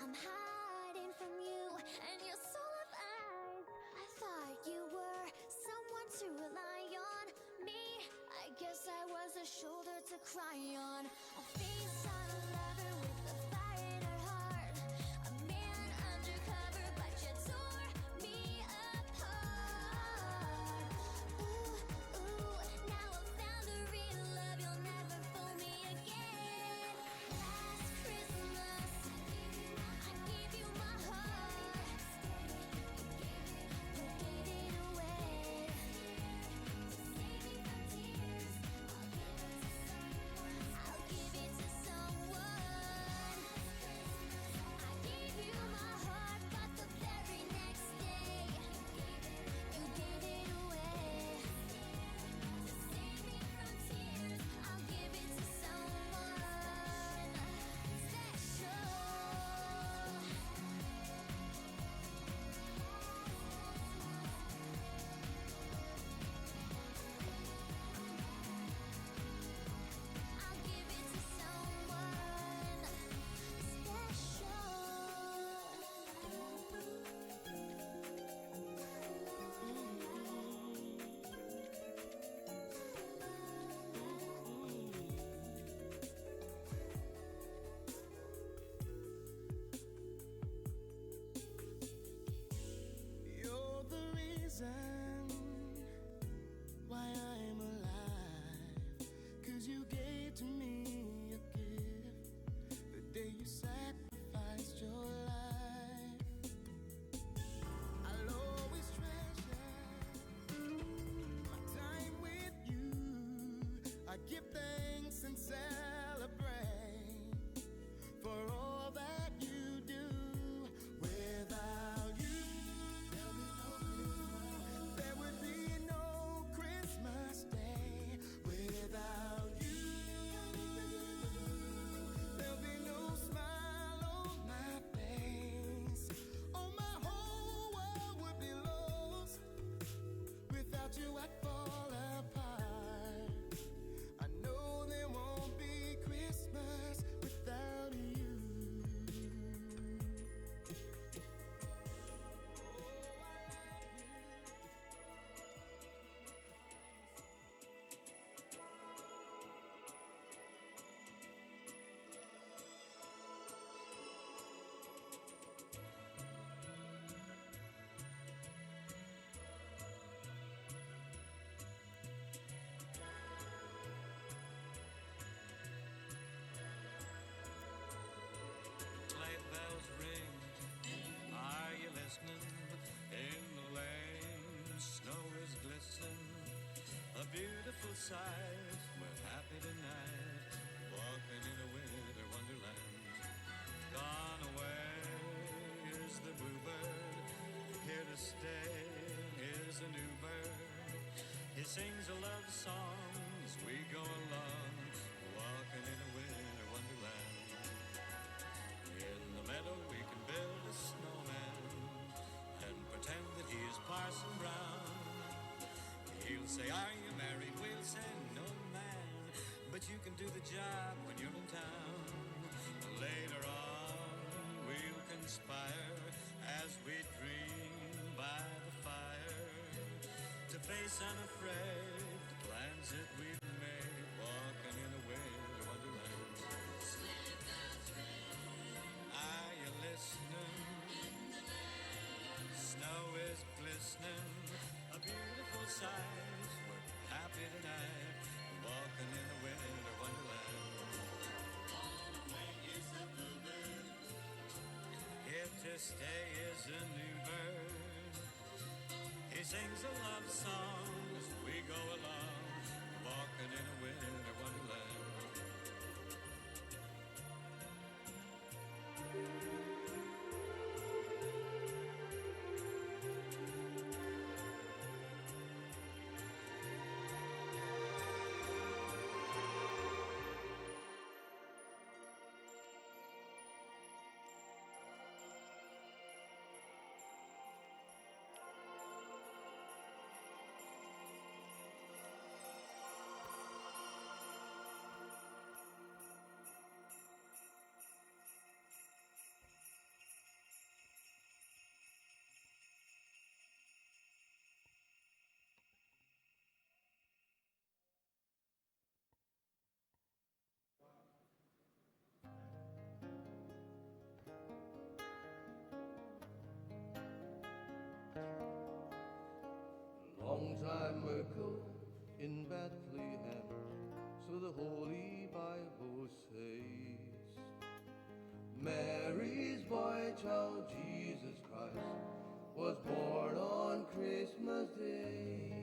I'm hiding from you and your soul of eyes. I thought you were someone to rely on. Me, I guess I was a shoulder to cry on. A face on a lover with a fire in her heart. A man undercover, but you tore me apart. Ooh, ooh, now I've found the real love. You'll never fool me again. Last Christmas, I gave you my heart. You gave it away. To save me from tears, I'll give it to someone. I gave you my heart, but the very next day, you gave it away. To save me from tears, I'll give it to someone special. I'll give it to someone You're the reason why I'm alive. 'Cause you gave to me a gift the day you sacrificed your life. I'll always treasure my time with you. I give thanks and celebrate for all that you do. Without you, there would be no Christmas Day. Without you, there'll be no smile on my face. Oh, my whole world would be lost. Without you, I'd fall apart. I know there won't be Christmas without you. Sleigh bells ring, are you listening? In the lane, snow is glistening, a beautiful sight. We're happy tonight, walking in a winter wonderland. Gone away is the bluebird, here to stay is a new bird. He sings a love song as we go along, walking in a winter wonderland. In the meadow we can build a snowman and pretend that he is Parson Brown. He'll say, are you married? We'll say, no man, but you can do the job when you're in town. Later on we'll conspire as we dream by the fire to face unafraid the plans that we've made, walking in a winter wonderland. Are you listening? Snow is glistening, a beautiful sight. We're happy tonight, walking in a winter wonderland. Gone away is the bluebird, here to stay is a new bird. He sings a love song as we go along, walking in a winter wonderland. time HUNKle in Bethlehem, so the Holy Bible says. Mary's boy child, Jesus Christ, was born on Christmas Day.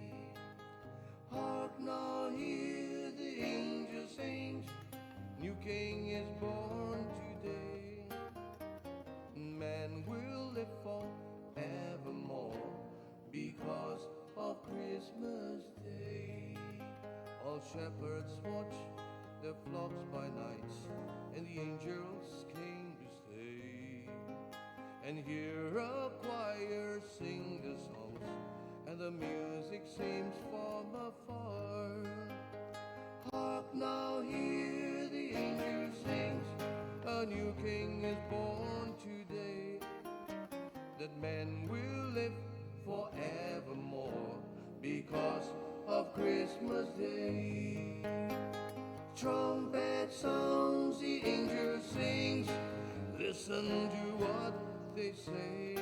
Hark now, hear the angels sing, new King is born today. Man will live forevermore because of Christmas Day. All shepherds watch their flocks by night, and the angels came to stay. And hear a choir sing the songs, and the music seems from afar. Hark now, hear the angels sing, a new King is born today. That man will live forevermore because of Christmas Day. Trumpet sounds, the angel sings, listen to what they say.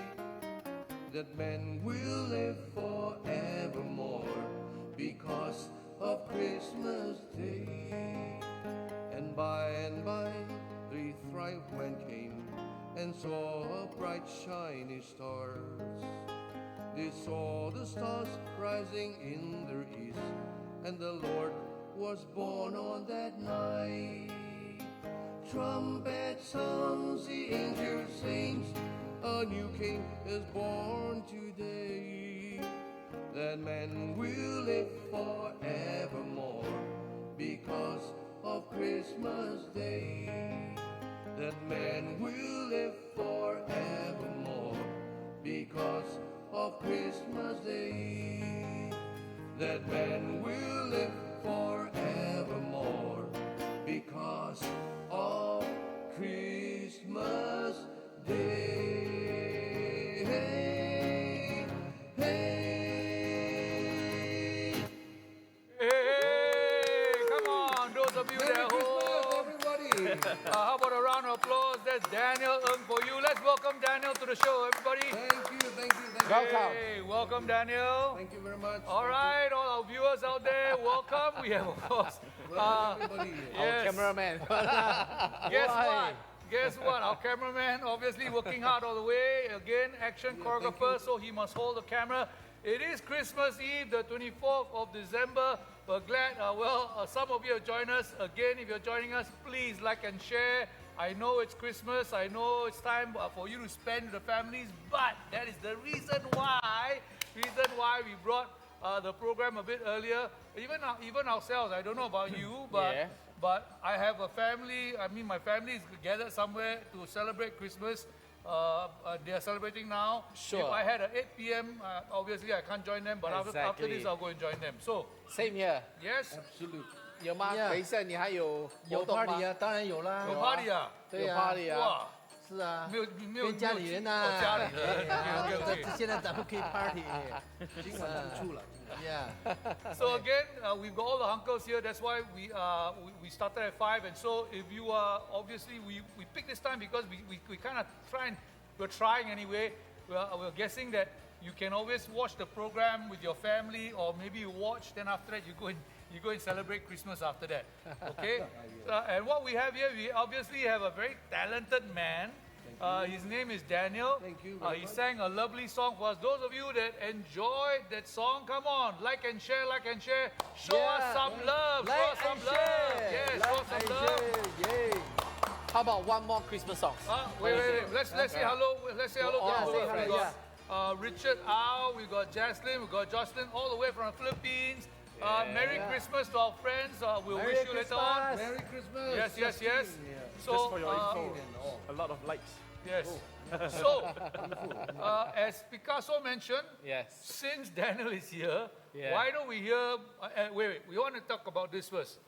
That man will live forevermore because of Christmas Day. And by, the thrive men came and saw bright shiny stars. They saw the stars rising in their east, and the Lord was born on that night. Trumpet sounds, the angel sings, a new King is born today. That man will live forevermore because of Christmas Day. That man will live forevermore because of Christmas Day. That man will live forevermore because of Christmas Day. Hey, hey. Hey, come on, those of you Merry there Christmas, everybody. how about a round of applause? That's Daniel Ng for you. Let's welcome Daniel to the show, everybody. Thank you, thank you, thank you. Welcome. Hey, welcome, Daniel. Thank you very much. All right, all our viewers out there, welcome. We have, of course, Welcome everybody here. yes. Cameraman. Guess Why? what? Guess what? Our cameraman obviously working hard all the way. Again, action choreographer, so he must hold the camera. It is Christmas Eve, the 24th of December. We're glad, some of you have joined us. Again, if you're joining us, please like and share. I know it's Christmas. I know it's time for you to spend with the families, but that is the reason why we brought the program a bit earlier. Even ourselves, I don't know about you, but Yeah. but I have a family. I mean, my family is gathered somewhere to celebrate Christmas. They are celebrating now. Sure. If I had an 8 p.m., obviously I can't join them. But after Exactly. this, I'll go and join them. So Same here. yes, Absolutely. 有吗？ Yeah. 培盛，你还有有活动吗 party 啊，当然有啦。有 party 啊，有对啊 party 啊。哇，是啊，没有跟家里人呐、哦家里人对啊 OK，OK，OK 现在咱们可以 party。今晚不出了。 Yeah. So again, we've got all the uncles here. That's why we started at 5. And so if you are, obviously, we picked this time because we kind of we're trying anyway. We're guessing that you can always watch the program with your family, or maybe you watch, then after that you go and celebrate Christmas after that. Okay? And what we have here, we obviously have a very talented man. His name is Daniel. Thank you very He much. sang a lovely song for us. Those of you that enjoyed that song, come on, like and share. Show us Yeah. some love. Show us some love. Yes, show us some love. Yay. How about one more Christmas song? Wait. Let's say hello. Let's say hello. Yeah, to say our hello, friends. We got Richard Au, we got Jaslyn, we got Jocelyn, all the way from the Philippines. Merry Christmas to our friends. We'll wish you later on. Merry Christmas. Yes. So, Just for your info, a lot of likes. yes. So, as Picasso mentioned, Yes. since Daniel is here, Yeah. why don't we hear? Wait. We want to talk about this first.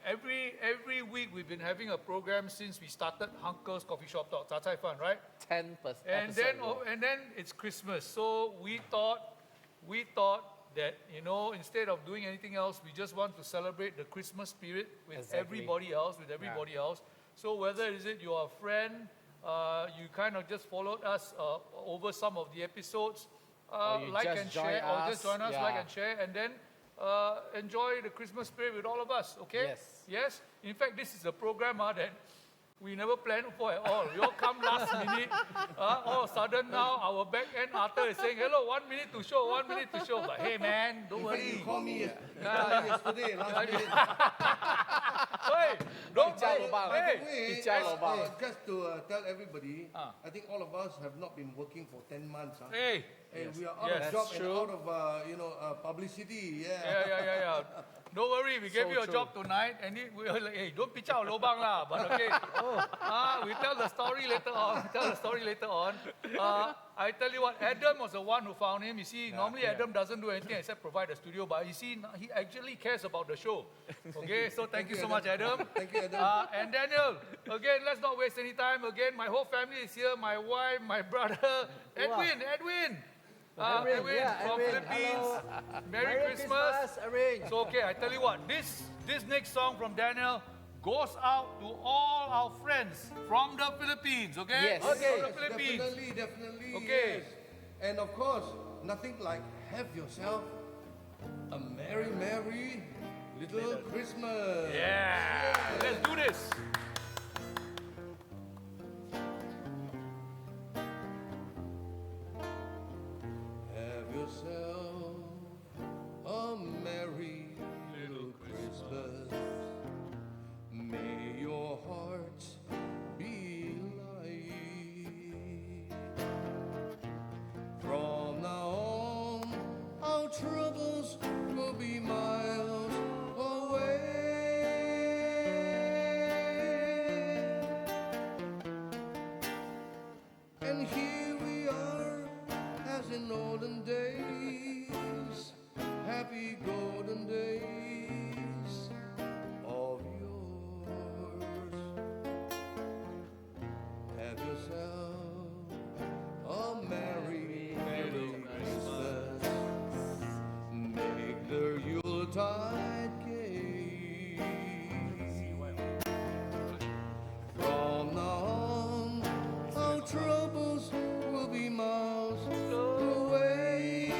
Every week we've been having a program since we started HUNKle's Coffeeshop Talk, 杂菜饭, right? 10%. And then it's Christmas, so we thought that instead of doing anything else, we just want to celebrate the Christmas spirit with Exactly. everybody else. So whether is it you're a friend, you kind of just followed us over some of the episodes, you like just and join share, or us, just join us, yeah. like and share, and then enjoy the Christmas spirit with all of us, okay? Yes. Yes? In fact, this is a program that we never planned for at all. We all come last minute. All of a sudden now, our back end Arthur is saying, hello, 1 minute to show, 1 minute to show. But hey man, don't In fact, worry. you called me yesterday, last minute. Hey, don't Bicara worry. lubang. Hey, Bicara lubang. Just to tell everybody, I think all of us have not been working for 10 months. hey. And we are out Yes. of job That's and true. out of publicity. Yeah. Don't worry, we gave you a job tonight, and we were like, hey, don't pitch out lobang lah. But okay, we tell the story later on. I tell you what, Adam was the one who found him. You see, normally Adam doesn't do anything except provide a studio, but you see, he actually cares about the show. Okay, so thank you so much, Adam. Thank you, Adam. And Daniel, again, let's not waste any time. Again, my whole family is here. My wife, my brother, Edwin. Edwin from Edwin, Philippines. hello. Merry Christmas. Edwin. So okay, I tell you what, this next song from Daniel goes out to all our friends from the Philippines, okay? Yes. Okay. From the Yes, Philippines. definitely. Okay. Yes. And of course, nothing like have yourself a merry little Christmas. Yeah. Let's do this. Have yourself a merry little Christmas. May your heart be light. From now on, our troubles will be miles away. And here we are, as in olden days, happy golden days of yours. Have yourself a merry Christmas. Make the Yuletide gay. From now on, our troubles will be miles away.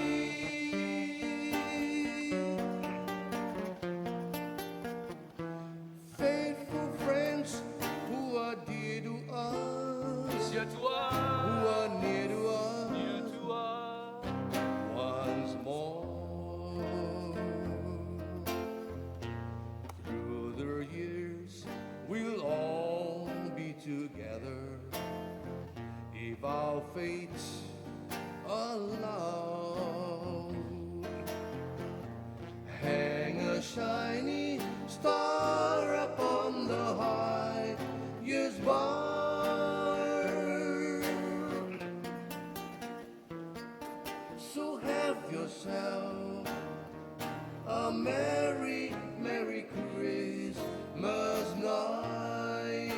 Faithful friends who are dear to us, Dear to who us, are near to us dear to us. once more. Through the years, we'll all be together if our fates allow. Hang a shiny star upon the highest bar. So have yourself a merry Christmas night.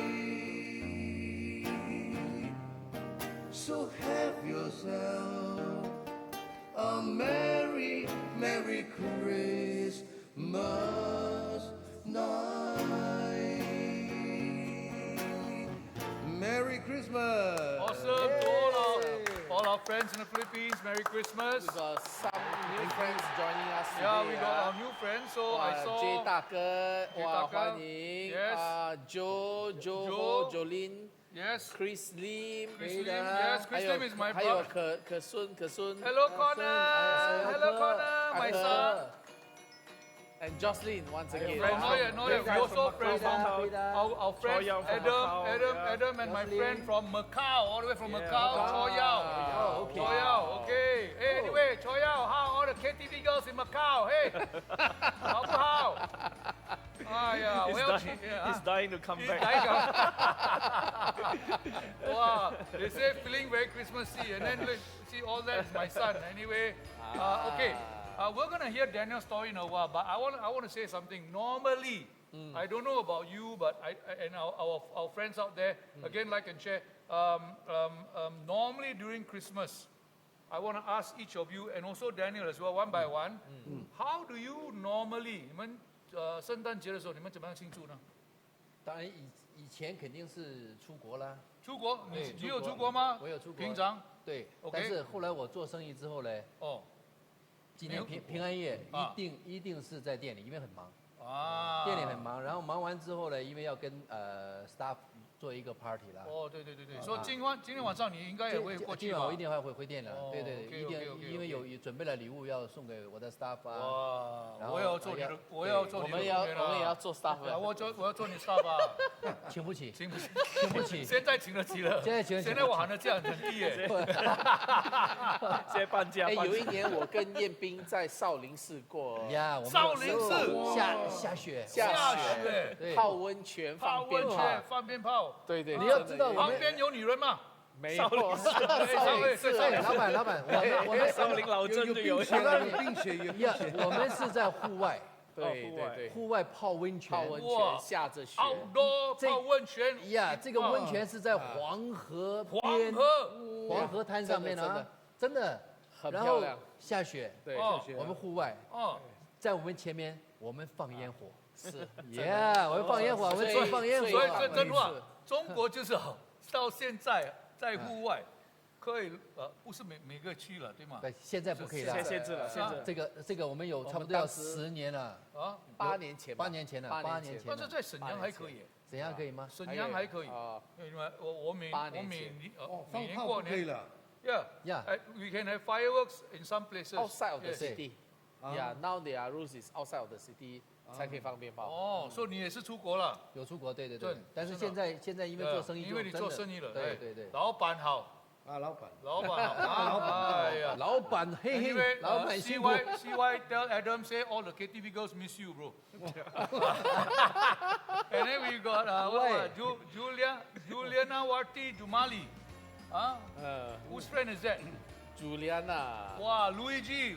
So have yourself a merry Christmas night. Merry Christmas. Awesome to all our friends in the Philippines. Merry Christmas. We got some new friends joining us today. Yeah, we got our new friends. So I saw J 大哥，哇， 大哥欢迎 Yes. Joe Joe Jolin yes, Chris Lim， Chris Lim. Yes, Chris Lim is my 还有 brother. 可孙 Hello Connor. Hello Connor, my son. and Jocelyn once again. Friend, no, we also friends from our friends Choi Yao from Adam, Macau, Adam, yeah. Adam, and my friend from Macau, all the way from Yeah, Macau, Choi Yao. Oh, okay. Choi Yao, okay. Hey, anyway, Choi Yao, how are all the KTV girls in Macau? Hey, how? Yeah, well, He's dying to come He's back. dying. Wow, they say feeling very Christmassy, and then look, see all that is my son. Anyway, okay, we're gonna hear Daniel's story in a while, but I want to say something. Normally, I don't know about you, but and our friends out there, again, like and share. Normally during Christmas, I want to ask each of you, and also Daniel as well, one by one. How do you normally, 圣诞节的时候你们怎么样庆祝呢？当然以以前肯定是出国啦，出国，对你有出国吗？我有出国平常对。 OK 但是后来我做生意之后呢，哦今年平安夜啊一定是在店里，因为很忙，啊，店里很忙。然后忙完之后呢，因为要跟staff 做一个 party 啦。哦，对，所以今天晚上你应该也会过去吧今晚我一？定会回店的，哦对对， OK，一定 OK，OK，OK 因为有准备了礼物要送给我的 staff 啊。哇，然后我要做你的，我要做我你的们也要公园啊我们也要做 staff 啊，我要做你 staff 啊，请不起，请不起？请不起。现在请得起了，现在请得起现在我喊的价很低耶。现在半价。哎，有一年我跟彦斌在少林寺过呀，我们少林寺下雪，下雪，对，泡温泉、泡放鞭炮温泉，，放鞭炮，对对，你要真的有知道我们旁边有女人吗？没有？对，老板，我们少林老真就有。我告诉你，并且呀，我们是在户外，对对对，户外泡温泉，泡温哇泉下着雪， outdoor 泡温泉呀，这个温泉是在黄河边，黄河滩上面啊，真的，然后很漂亮。下雪，对，哦我们户外，哦，在我们前面我们放烟火，是呀，我们放烟火，我们自己放烟火，所以真话是，中国就是好到现在在户外可以不是每个区了，对吗？不，现在不可以了，限制了，限制了。这个我们有差不多要10年了，啊， 8年前吧， 8年前了， 8 8年前年前了，但是在沈阳还可以，怎样可以吗？沈阳还可以。啊，因为我每8年前每年放炮过年不可以了。 ，Yeah Yeah. we can have fireworks in some places outside of the Yes. city. Yeah, now their rules is outside of the city 才可以放鞭炮。哦，所以你也是出国了，有出国，对对对对，但是真的现在因为做生意就因为你真的做生意了，对对对，老板好，啊，老板，老板好，哎呀。老板嘿 Anyway, 嘿，老板辛苦。 CY tell Adam say all the KTV girls miss you, bro. And then we got Juliana Warti Jumali. Whose friend is that? Juliana， Wow, Luigi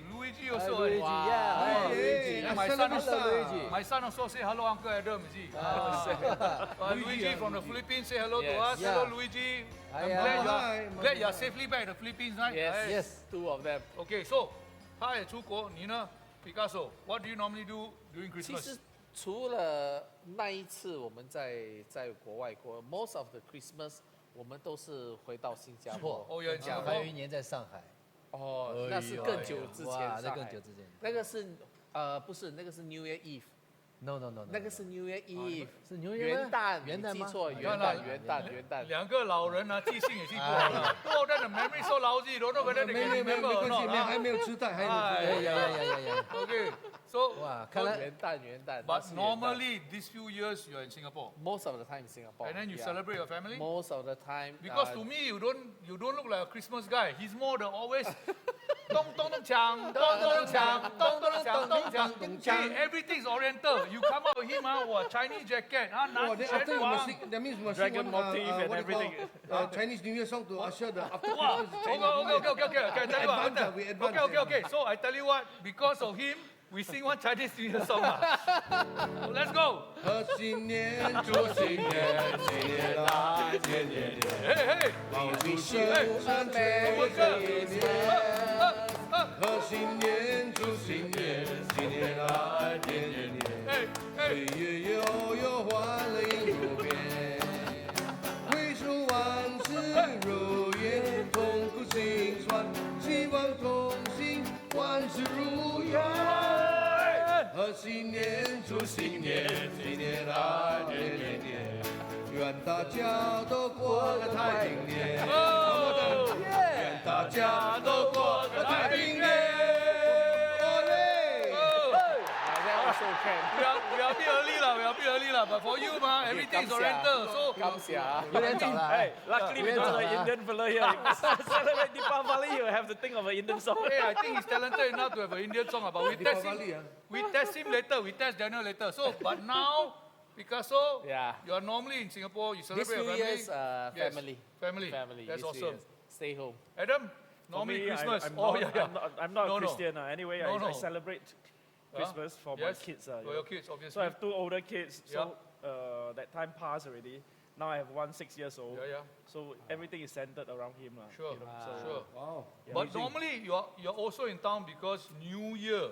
also. Luigi, Wow. yeah, Hey, And my son, hello, Luigi. my son also say hello, Uncle Adam, is he? Luigi from the Philippines say hello to Yes. us. Yeah. Hello, Luigi. I'm Hi, glad you are safely back in the Philippines, right? Yes. Hey. Yes. two of them。 Okay, so 他也出国，你呢 ，Picasso? What do you normally do during 其 Christmas? 实除了那一次我们在国外过，most of the Christmas 我们都是回到新加坡。哦，有讲还有一年在上海，哦，那是更久之前哇，那上海更久之前。那个是不是，那个是 New Year Eve， No， 那个是 New Year Eve，是牛元旦，元旦吗？你记错，元元旦旦。两个老人呢，记性也记不好了。Oh, that the memory so lousy, don't know whether they 没 can 没 remember or 关系， not. 还没有吃到，还没有哎吃到。呀。 Okay, so 哇，看来元旦。 but normally these few years you are in Singapore, most of the time in Singapore. and then you yeah. celebrate your family. Most of the time. Because to me you don't look like a Christmas guy. He's more the always 咚咚咚锵，咚咚咚锵，咚咚咚锵，咚锵咚锵。Everything is Oriental. You come out with him Chinese jacket Oh, then after 南拳 you 王 must sing, that means you must Dragon sing one, motif and what do you call, everything. Chinese New Year song to usher the after Wow. Christmas Chinese New Year. Okay. I tell you what. Advance, we advance. Okay. So I tell you what. Because of him, we sing one Chinese New Year song. Let's go. 贺新年，祝新年，新年来，年年年， Hey. 望你手上甜蜜年。贺新年，祝新年，新年来，年年年。 Hey. 岁月悠悠，欢乐迎如边。回首往事如烟，痛苦心酸，希望同行，万事如愿。贺新年，祝新年，新年来，年年年，愿大家都过个太平年。愿大家都过个太平年。Also can. We are a bit early lah. But for you, everything is Oriental. So 感謝。有点早了。 Hey, luckily we got an Yeah. Indian fella here. Celebrate Deepavali, you have to think of an Indian song. hey, I think he's talented enough to have an Indian song. But we test him later. We test Daniel later. So, but now, Picasso, Yeah. you are normally in Singapore. You These celebrate few your years, family. Yes. family. Family. That's these few awesome. years. Stay home. Adam, For normally me, Christmas. I'm Oh not, yeah. I'm not No, a no. Christian. Anyway, No. I celebrate Christmas for my Yes. kids. For your kids, obviously. So I have 2 older kids. Yeah. So that time passed already. Now I have one 6 years old. Yeah. So everything is centered around him. Sure. So, Sure. Wow. yeah. But normally you're also in town because New Year.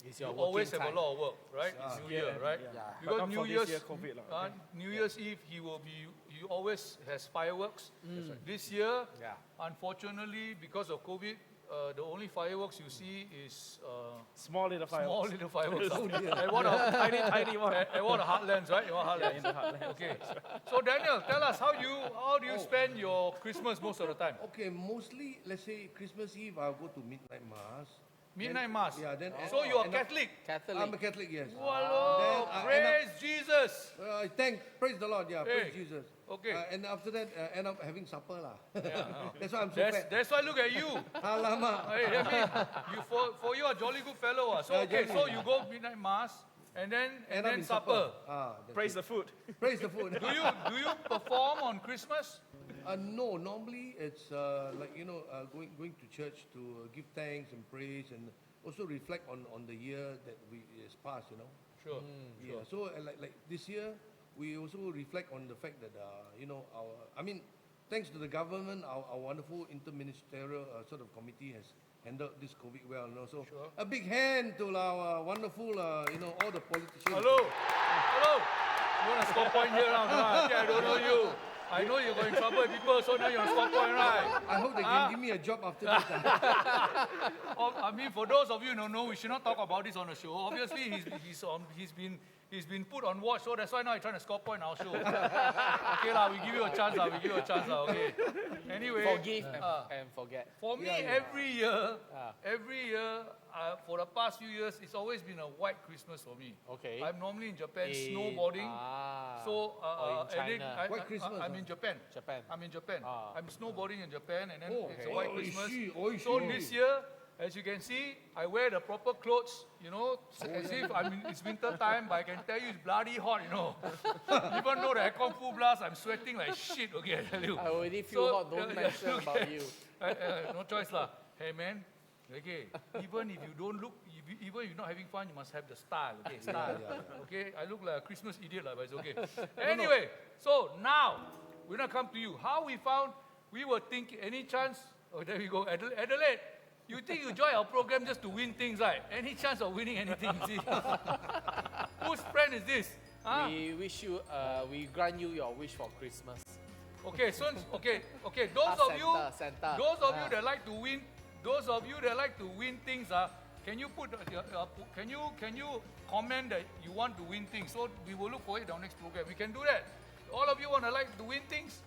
It's you your always working have a time. lot of work, right? It's New Year, right? Yeah. Because But not for this year, COVID lah. New Year's Eve, he always has fireworks. This year, Yeah. unfortunately, because of COVID, the only fireworks you see is Small little fireworks. small little fireworks. Tiny, tiny one. At one of the heartlands, right? Yeah, in the heartland. Okay. So Daniel, tell us how do you spend your Christmas most of the time? Okay, mostly, let's say Christmas Eve, I'll go to midnight mass. Midnight mass. Yeah, then. So you are end up- Catholic. Catholic. I'm a Catholic, yes. Wallo, Then I end praise Jesus. Praise the Lord, yeah, Hey, praise Jesus. okay. And after that, end up having supper lah. That's why I'm so fat. That's why look at you. Alamak. Hey, I mean, for you a jolly good fellow. So Yeah, okay, jolly, so yeah. you go midnight mass and then End up in supper. That's Praise it. the food. Praise the food. Do you perform on Christmas? No, normally it's like going to church to give thanks and praise and also reflect on the year that is past. Sure. Yeah. So like this year, we also reflect on the fact that thanks to the government, our wonderful interministerial sort of committee has handled this COVID well. So Sure. a big hand to our wonderful all the politicians. Hello. You want to score point here now? No, I don't know you. I know you're going trouble with people, so now you're on score point, right? I hope they can give me a job after this. I mean, for those of you who don't know, we should not talk about this on the show. Obviously, he's been put on watch, so that's why now he's trying to score point on our show. Okay, we give you a chance, okay. Anyway, Forgive and forget. for me, Yeah. every year, for the past few years, it's always been a white Christmas for me. Okay. I'm normally in Japan snowboarding. So or in Eric, China. White Christmas, I'm in Japan. Japan. I'm in Japan. Ah. I'm snowboarding in Japan, and then Oh, it's a okay. white Oh, Christmas. so This year, as you can see, I wear the proper clothes, as if it's winter time, but I can tell you it's bloody hot, Even though the aircon full blast, I'm sweating like shit, okay, I tell you. I already feel hot, don't mention okay. about you. No choice lah. Hey man, okay, even if you don't look, even if you're not having fun, you must have the style, okay, style. Okay, I look like a Christmas idiot lah, but it's okay. Anyway, so now, we're gonna come to you. How we were thinking, any chance, there we go, Adelaide, you think you join our program just to win things, right? Any chance of winning anything, see? Whose friend is this? Huh? We wish you, we grant you your wish for Christmas. Okay, so okay. Those of you that like to win things, can you put can you comment that you want to win things? So we will look for it in our next program. We can do that. All of you want to like to win things?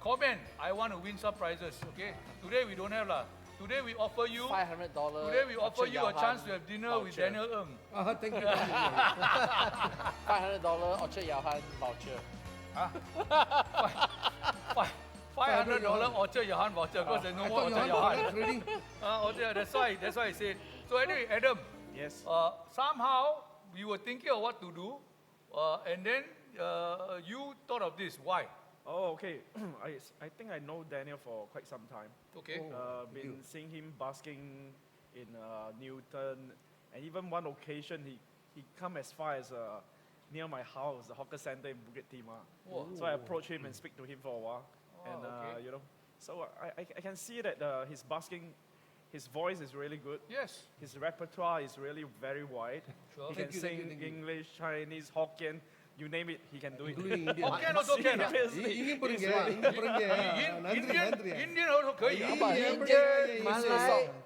Comment. I want to win some prizes. Okay. Today we don't have lah. Today we offer you. $500. Today we offer you a chance to have dinner with Daniel Ng. Thank you. $500 Orchard Yauhan voucher. $500 Orchard Yahan voucher because there's no more Orchard Yahan. Already. That's why I said. So anyway, Adam, Yes. somehow we were thinking of what to do, and then you thought of this. Why? Oh, okay. I think I know Daniel for quite some time. Okay. Been seeing him basking in Newton, and even one occasion he come as far as near my house, the hawker center in Bukit Timah. Whoa. So I approached him and speak to him for a while, and okay. so I can see that his basking, his voice is really good. Yes. His repertoire is really very wide. Sure. He Thank can you, sing thank you. English, Chinese, Hokkien, you name it, he can do it. Including Indian. Hokkien also can. Seriously. Ingin pergi, Nandri. Indian also can.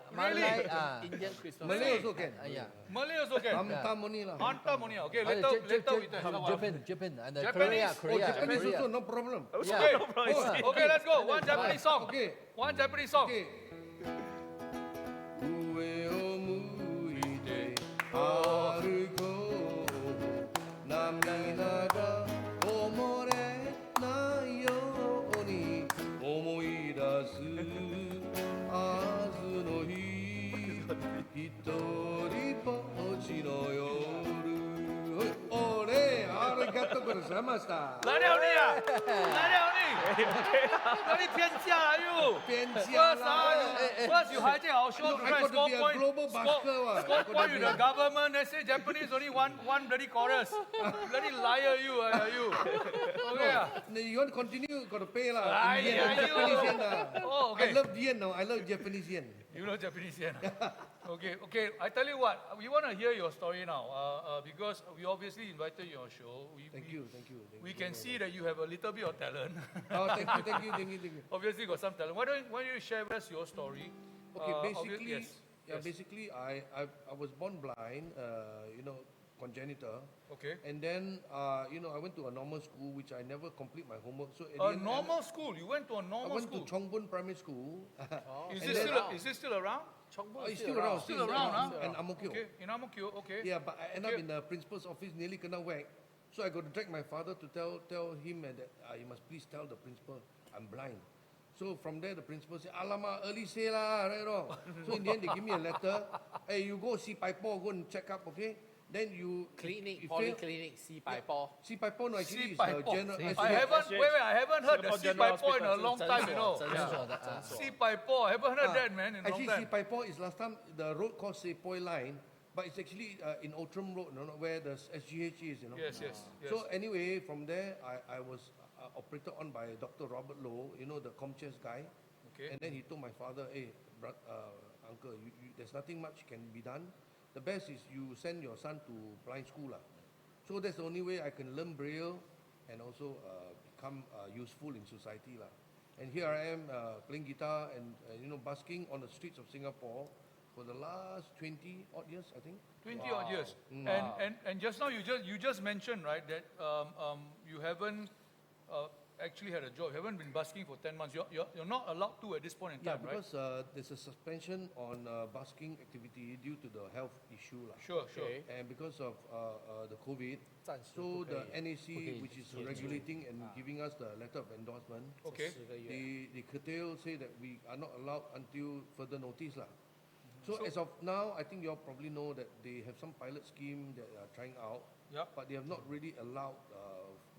Malay, Indian Christmas. Malay also can. yeah. Malay also can. Tamoni lah. Hantam only. Okay, later we tell. Japan, and Japanese. Korea. Japanese also, no problem. Okay. Okay, let's go. One Japanese song. Okay. One Japanese song. Okay. 上を向いて歩こう涙がこぼれないように思い出す明日の日一人ぼっちの夜俺ありがとうございました来了你啊！来了你！那你偏架了又。偏架啦 First you hijack our show to I try got to score be a point. global basker, what? Score I got to point be with the a- government. They say Japanese only one bloody chorus. Bloody liar you, you. Okay. You want to continue? Got to pay lah. Ay, In yen, ay, Japanese you. yen lah. Oh, okay. I love yen now. I love Japanese yen. You know Japanese yen. Okay. I tell you what, we want to hear your story now because we obviously invited you on our show. Thank you. We can see that you have a little bit of talent. Oh, thank you. Obviously, got some talent. Why don't you share with us your story? Okay, Yes. basically, I was born blind, congenital. Okay. And then, I went to a normal school, which I never complete my homework. So at the A end, normal school. You went to a I normal went school. to Chongbun Primary School. Is And it then- still around? It's still around. Still around, huh? And Ang Mo Kio. Okay, in Ang Mo Kio, okay. Yeah, but I end up Okay. in the principal's office, nearly kena whack. So I got to drag my father to tell him that you must please tell the principal I'm blind. So from there, the principal said, "Alamak, early say lah, right or wrong." So in the end, they give me a letter. Hey, you go see Paipo, go and check up, okay? Then you Clinic, you fail- polyclinic, 400 See Paipo, no, actually See it's the Paipo. general. I haven't heard the Singapore See General Paipo in a Hospital. long time, you know. 诊所的诊所 See Paipo, I haven't heard that, man, in a long Actually, see time. Paipo is last time the road called Sepoi Line, but it's actually in Outram Road, where the SGH is, Yes. So anyway, from there, I was operated on by Dr. Robert Low, the Comchest guy. Okay. And then he told my father, hey, uncle, there's nothing much can be done. The best is you send your son to blind school. So that's the only way I can learn Braille and also become useful in society. And here I am playing guitar and, busking on the streets of Singapore for the last 20 odd years, I think. 20 odd years. And just now you just mentioned, right, that you haven't actually had a job. You haven't been busking for 10 months. You're not allowed to at this point in Yeah, time, right? because there's a suspension on busking activity due to the health issue. Sure. Okay. And because of the COVID, 暂时 so 不可 the 以 NAC, which is regulating and giving us the letter of endorsement, Okay. 10个月 they curtail, say that we are not allowed until further notice. So as of now, I think you all probably know that they have some pilot scheme that are trying out, Yeah. but they have not really allowed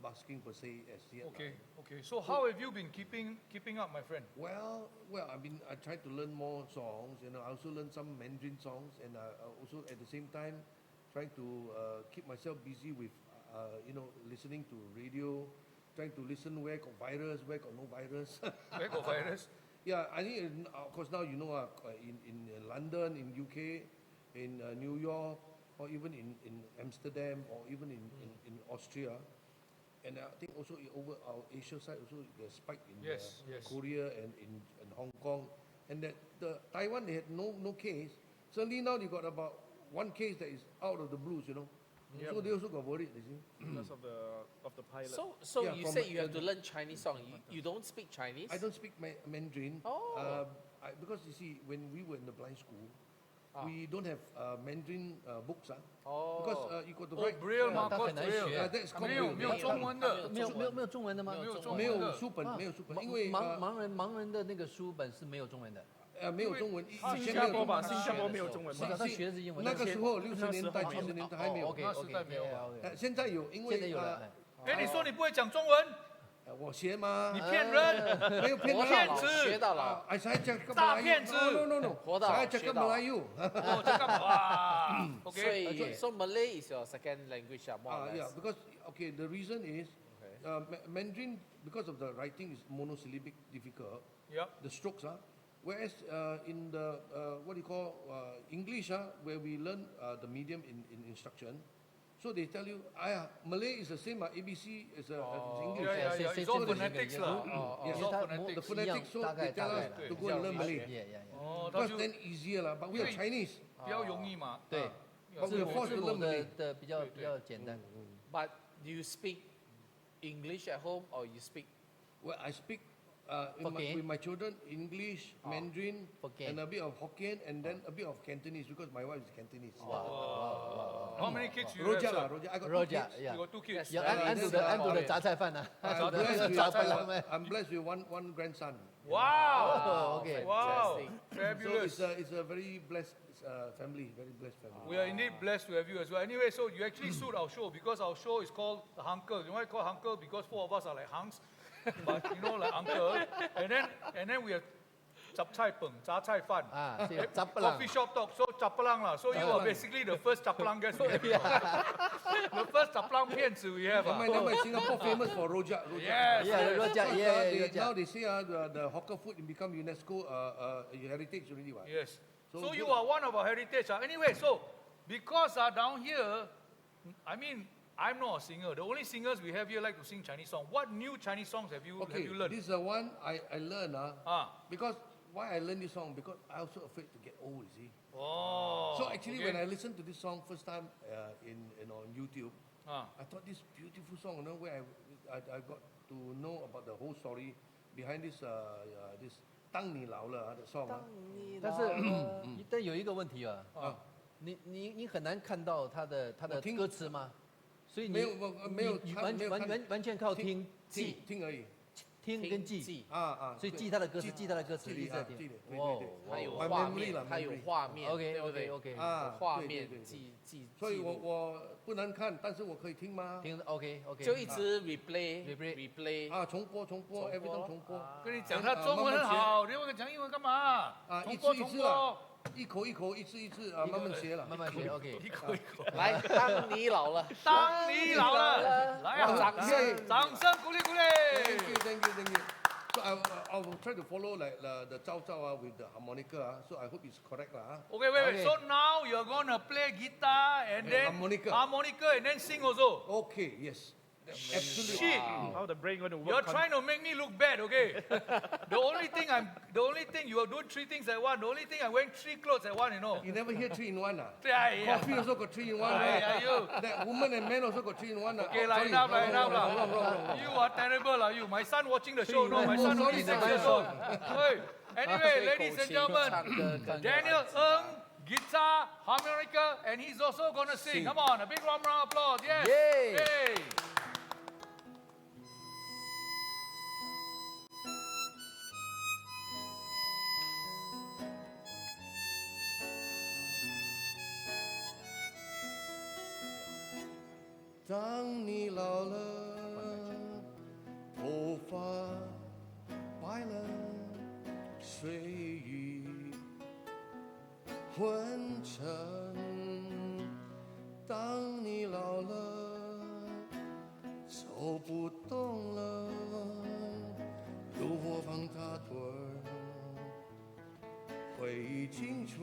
busking per se as yet. Okay. So how have you been keeping up, my friend? Well, I tried to learn more songs, I also learned some Mandarin songs, and also at the same time trying to keep myself busy with, listening to radio, trying to listen where got virus, where got no virus. Where got virus? Yeah, I think, of course, now in London, in UK, in New York, or even in Amsterdam, or even in Austria. And I think also over our Asia side, also the spike in Yes. Korea and in Hong Kong. And that the Taiwan, they had no case. Suddenly now they got about one case that is out of the blues, So they also got worried, you see. Because of the pilot. So Yeah, you from said you have to learn Chinese song. You don't speak Chinese? I don't speak Mandarin. Oh. Because you see, when we were in the blind school, we don't have Mandarin books. Oh. Because you got to Oh, write. Braille 吗？他 called 很难 Braille 学 that's called 没有 Braille 没有中文的，没有中文的吗？没有中文没有的。书本，啊没有书本，盲因为盲人的那个书本是没有中文的。没有中文，以新前加坡吧，没有中文新加坡没有中文吧？他学的是英文。那个时候那60年代、时候70年代还没有。 OK 那时代没有 OK。现在有，因为现在有了。哎，你说你不会讲中文，我学吗？你骗人，没有骗人活到老骗子学到老。 Saya cakap 诈 Melayu. 骗子 No. 活到 Saya 老学 cakap 到老 Melayu. 哦，这干嘛 ？OK，So Malay is your second language, more or Yeah, less. because the reason is Mandarin, because of the writing is monosyllabic difficult. Yeah. The strokes whereas in the what do you call English where we learn the medium in instruction, so they tell you Malay is the same ABC as English. Yeah. It's all phonetics lah. Yes. It's all the phonetics. phonetics, so they tell us to go and learn Malay. Oh, 他 Because 就 then easier lah. But we are Chinese. 比较容易嘛。对， But we are forced 字 to 母 learn 的 Malay. 的比较简单。 But do you speak English at home or you speak? Well, I speak Hokkien. with my children English, Mandarin, Hokkien. and a bit of Hokkien, and then a bit of Cantonese because my wife is Cantonese. How many kids you Roja lah, have? Roja. I got two Roja, kids. yeah. You got 2 kids. 有 Yeah, 安祖的杂菜饭呢？ I'm blessed with, 杂菜饭吗？ I'm blessed with one grandson. Wow. OK。 Wow. Fantastic. Fabulous. So it's a very blessed family, very blessed family. We are indeed blessed to have you as well. Anyway, so you actually suit our show because our show is called the HUNKle. You know why it's called HUNKle? Because 4 of us are like hunks, but like uncle. And then we have 杂菜饭. 啊，是杂不朗。 Coffee shop talk, so 杂不朗啦. So you are basically the first 杂不朗 guest we have. The first 杂不朗骗子 we have. Never mind, Singapore famous for Rojak. Yes. Yeah, Roja, yeah, Now Roja. they say the hawker food become UNESCO heritage already. What? Yes. So you are one of our heritage. Anyway, so because down here, I mean, I'm not a singer. The only singers we have here like to sing Chinese song. What new Chinese songs have you learned? This is the one I learned. Because why I learned this song? Because I also afraid to get old, you see. Oh. So actually, when I listened to this song first time on YouTube, I thought this beautiful song, where I got to know about the whole story behind this 当你老了 the song. 但有一个问题啊，你很难看到他的歌词吗？所以你完全靠听而已。听跟记啊，所以记他的歌词，记他的歌词，一直在听。还有画面，还有画面 OK 画面记。所以我不能看，但是我可以听吗？听 OK， 就一直 replay 啊，重播 ，every time 重播。跟你讲，他中文很好，你问讲英文干嘛？一次一次啊，一口一口，一次一次啊，慢慢学了，慢慢学 OK。一口一口。来，当你老了，当你老了，来啊，掌声鼓励鼓励。Thank you. So I will try to follow like the Zhao Zhao with the harmonica. So I hope it's correct Okay, wait. So now you're gonna play guitar and then harmonica and then sing also. Okay, yes. Absolutely. Shit. How the brain going to work? You're trying to make me look bad, okay? The only thing you are doing 3 things at once. The only thing I'm wearing 3 clothes at once, You never hear 3 in 1 Yeah. Coffee also got 3 in 1 That woman and man also got 3 in 1 Okay, enough. You are terrible, you. My son watching the show, no, my son only 6 years old. Hey. Anyway, ladies and gentlemen, Daniel Ng, guitar, harmonica, and he's also gonna sing. Come on, a big round of applause. Yes. Yay.当你老了，头发白了，睡意昏沉。当你老了，走不动了，诱惑放大腿儿，回忆青春。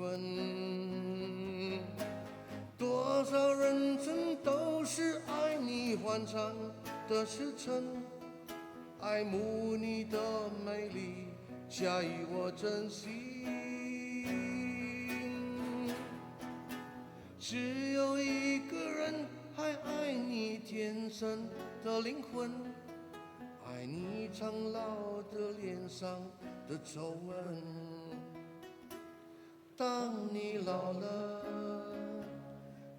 多少人生都是爱你欢唱的时辰，爱慕你的美丽，加以我珍惜。只有一个人还爱你天生的灵魂，爱你苍老的脸上的皱纹。当你老了，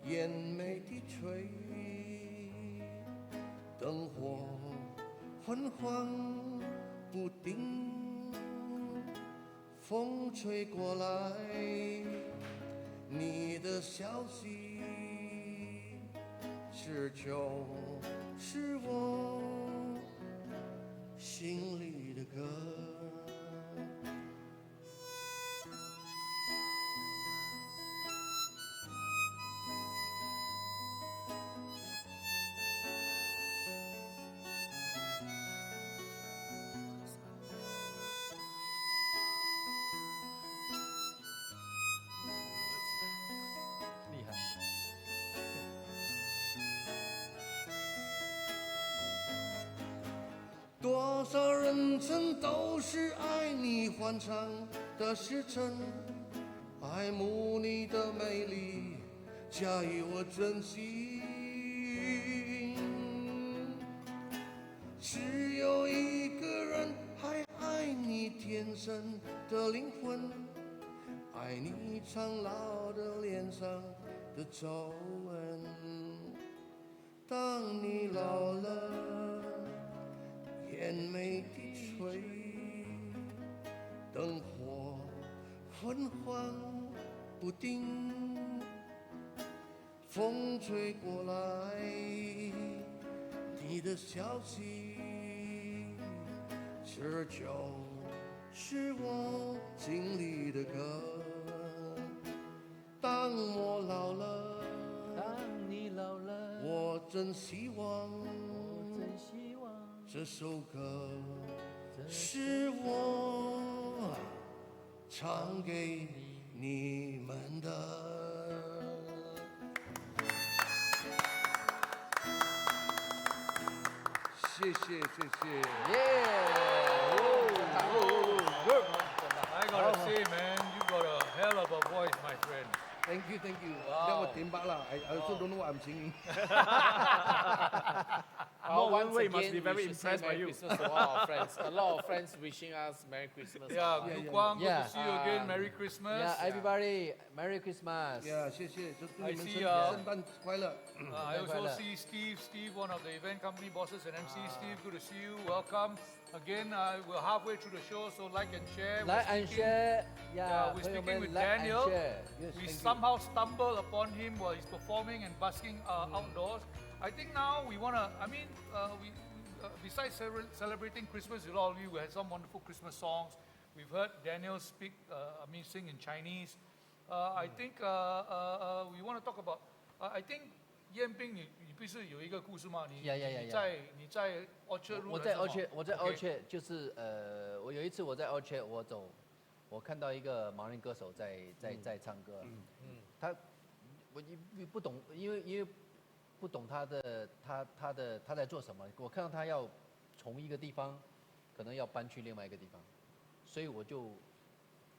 眼眉低垂，灯火昏黄不定，风吹过来，你的消息，是就是我心里的歌。多少人生都是爱你欢唱的时辰，爱慕你的美丽，加以我珍惜。只有一个人还爱你天生的灵魂，爱你苍老的脸上的皱纹。当你老了，眼眉低垂，灯火昏黄不定，风吹过来，你的消息，这就是我经历的歌。当我老了，当你老了，我真希望这首歌是我唱给你们的。谢谢谢谢。I gotta say, man, you got a hell of a voice, my friend. Thank you, thank you. Wow. That was tembak lah. I also don't know what I'm singing. Well, once one way must again, be very we should say impressed by Merry you. Christmas to all our friends. A lot of friends wishing us Merry Christmas. Yeah, yeah, Gu Kwang, good yeah. to see you again. Merry Christmas. Yeah, everybody, Merry Christmas. Yeah, 谢谢，就祝 I 你们 see, 圣诞快乐。 I also Well, see Steve, one of the event company bosses and MC. Steve, good to see you. Welcome. Again, we're halfway through the show, so like and share. We're Like and speaking- share. Yeah, Yeah, we're 朋友 speaking 们 with like and Daniel. share. Yes, We thank you. somehow stumbled upon him while he's performing and busking outdoors. I think now we want to, besides celebrating Christmas with all of you, we had some wonderful Christmas songs. We've heard Daniel sing in Chinese. I think we want to talk about, I think 彦斌，你不是有一个故事吗？你 Yeah. 你在 Orchard Road 我在还是什么 Orchard，我在 OK Orchard，就是我有一次我在 Orchard，我看到一个盲人歌手在唱歌，他我不懂，因为不懂他在做什么，我看到他要从一个地方可能要搬去另外一个地方，所以我就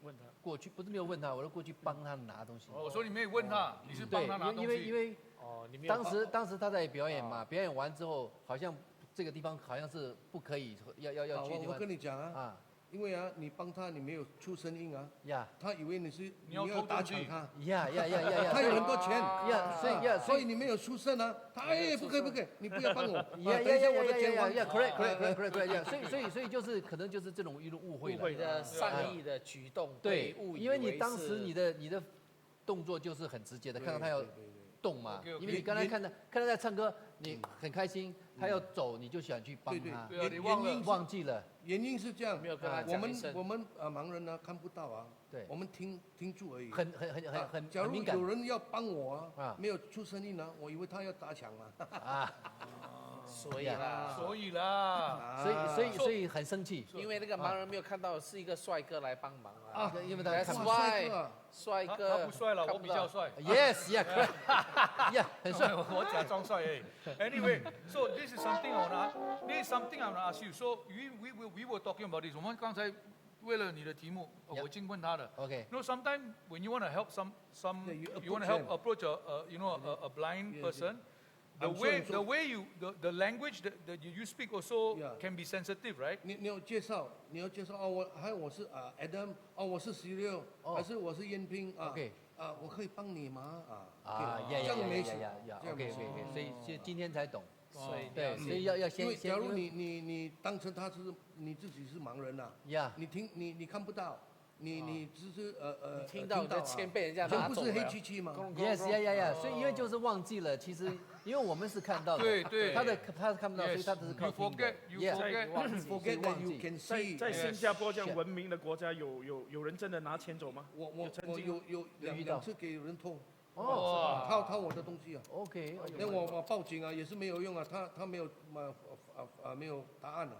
问他过去，不是没有问他，我就过去帮他拿东西。我说你没有问他，你是帮对他拿，东西。因为哦，你没有当时他在表演嘛，表演完之后好像这个地方好像是不可以，要去地我方跟你讲啊，啊因为啊，你帮他，你没有出声音啊，呀他以为你要要打偷东西抢他，呀，他有很多钱，呀，所以你没有出声啊，他不可以，你不要帮我，等呀一下我的钱还。 correct，所以就是可能就是这种一种误会了。你的善意的举动对被误，以因为你为是当时你的动作就是很直接的，看到他要动嘛， OK，OK 因为你刚才看他在唱歌，你很开心，他要走你就想去帮他，对啊，你忘记了，原因是这样，没有跟他我们讲一声盲人呢看不到啊，对我们听住而已。很假如敏感有人要帮我啊没有出声音呢，我以为他要打抢啊。啊，所以啦，所以啦，所以很生气，因为那个盲人没有看到是一个帅哥来帮忙啊，因为他 That's 看不哇 到。帅哥啊他帅哥不帅了，看不到我比较帅。 Yes，很帅。我假装帅而已。Anyway, so this is something I want to ask you. So we were talking about this. 我们刚才为了你的题目，我已经问他了。 OK No, sometimes when you want to help Yeah, you want to approach approach a blind Yeah, person. I'm so- The language that you speak also Yeah. can be sensitive, right? 你要介绍哦，我是Adam，哦我是16，还是我是燕平啊 OK 我可以帮你吗呀这样没事，这样，OK 没事 OK，所以今天才懂，所以对，所以要因先为假如因为你当成他是你自己是盲人呐，呀你看不到，你只是听到你的钱被人家这不是拿走了黑漆漆吗？ Yes，呀，所以因为就是忘记了，其实因为我们是看到的，对他是看不到，所以他只是 Yes, 靠 you 听的 forget, you Yeah forget. Forget that you 忘记 can 在 see。在新加坡这样 Shit 文明的国家，有人真的拿钱走吗？我曾经有遇到两次给人偷，哦掏我的东西啊。 ，OK，那我报警啊，也是没有用啊，他没有没有答案啊。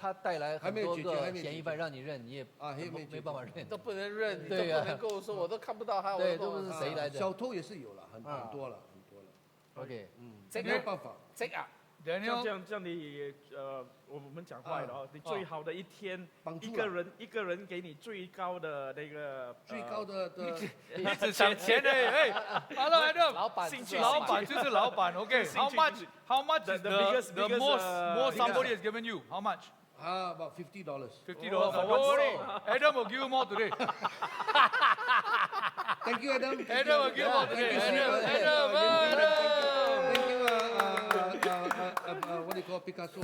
他带来很多还没有解决还没有解决个嫌疑犯让你认，你也还没解决没办法认，都不能认，你都对啊不能够说，我都看不到他，我对，都都不是谁来的小偷也是有了，很多了。 ，OK，这个没有办法。这个啊Daniel, 这样你我们讲坏了哦，你最好的一天，帮助一个人给你最高的那个最高的你只想钱的，哎，Hello Adam，老板兴趣老板就是老板，OK。How much is The the biggest, most biggest, somebody has given you? How much? about $50. $50. Oh, Don't what's worry, Adam will give you more today. Thank you, Adam. Adam will give you more today. Thank you, Adam. Thank you, what do you call Picasso?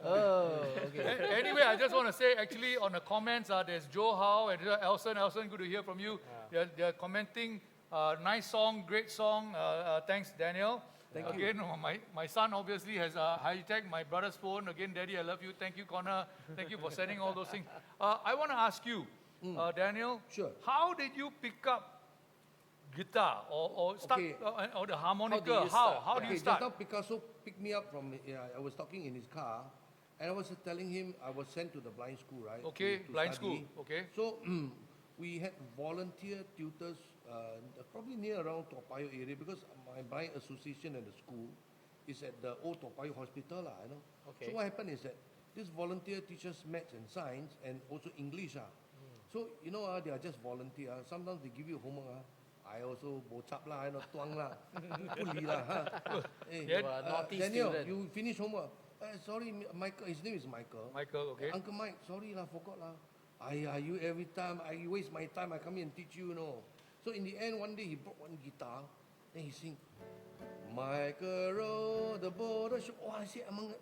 Oh, OK， Anyway, I just want to say, actually, on the comments, there's Joe Howe and Elson. Elson, good to hear from you. They're commenting. Nice song, great song. Thanks, Daniel. Thank you. Again, my son obviously has hijacked my brother's phone. Again, Daddy, I love you. Thank you, Connor. Thank you for sending all those things. I want to ask you, Daniel. Sure. How did you pick up guitar or start Okay. or the harmonica? How do you start? How do you Okay, start? just now Picasso picked me up from, I was talking in his car, and I was telling him I was sent to the blind school, right? Okay, to blind study. school. Okay. So we had volunteer tutors, probably near around Toa Payoh area, because my blind association and the school is at the old Toa Payoh hospital, you know. Okay. So what happened is that this volunteer teaches maths and science and also English. So, you know, they are just volunteer. Sometimes they give you homework. I also bocap lah, you know, tuang lah, puli lah. Hey, Yeah. You are a naughty Daniel, student. you finish homework. Sorry, Michael. His name is Michael. Michael, okay. Uncle Mike, sorry lah, forgot lah. You every time, you waste my time, I come here and teach you, you know. So in the end, one day he brought one guitar, then he sing, Michael rode the border ship. Oh, I said, Uncle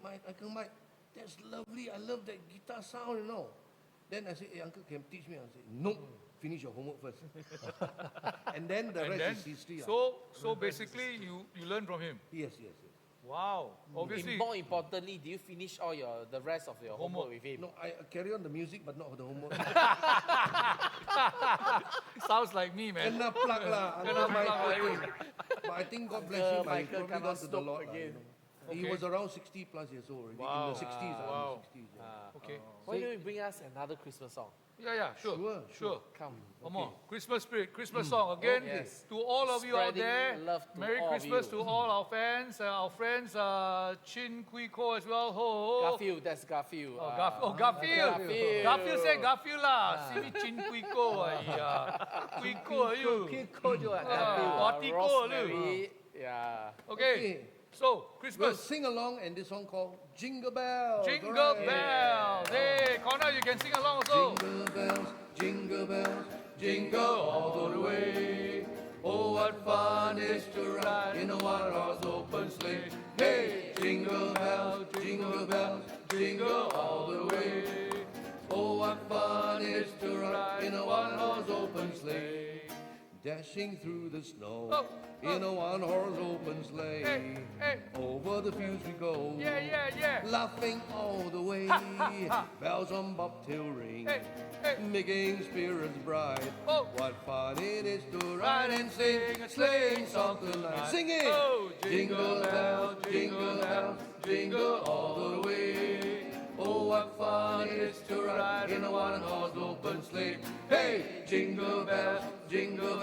Mike, that's lovely, I love that guitar sound, you know. Then I said, hey, Uncle, can you teach me? I said, no, finish your homework first. And then the And rest then, is history. so basically you learn from him. Yes. Wow. Obviously. More importantly, do you finish all the rest of your homework with him? No, I carry on the music, but not the homework. Sounds like me, man. Kena plug lah. Kena Uncle Mike, plug, okay. But I think God bless him. He's Michael probably cannot gone to the stop Lord. again. You know. He Okay. was around 60 plus years old already. Wow. In the 60s. Wow. In the 60s, yeah. Okay. Why don't you bring us another Christmas song? Yeah, sure. Sure. Come. One more. Christmas spirit, Christmas song. Again, Yes. to all of you out Spreading there, love to Merry all of Christmas you. to all our fans, our friends, Chin Kui Ko as well. Ho, ho. Garfield, that's Garfield. Oh, Garfield. Garfield. Garfield said Garfield lah. See me Chin Kui Ko. Kui Ko you. Wati Ko lu. Rosemary. Yeah. Okay. So, We'll Christmas. sing along and this song called Jingle Bells. Jingle alright? bells. Hey, Connor, you can sing along also. Jingle bells, jingle all the way. Oh, what fun it is to ride in a one-horse open sleigh. Hey, jingle bells, jingle all the way. Oh, what fun it is to ride in a one-horse open sleigh. Dashing through the snow in a one-horse open sleigh. Hey. Over the fields we go. Yeah. Laughing all the way. Bells on bobtail ring. Hey. Making spirits bright. Oh. What fun it is to ride and sing a sleighing song tonight. Sing it! Oh, Jingle bells, jingle all the way. Oh, what fun it is to ride in a one-horse open sleigh. Hey, jingle bells, jingle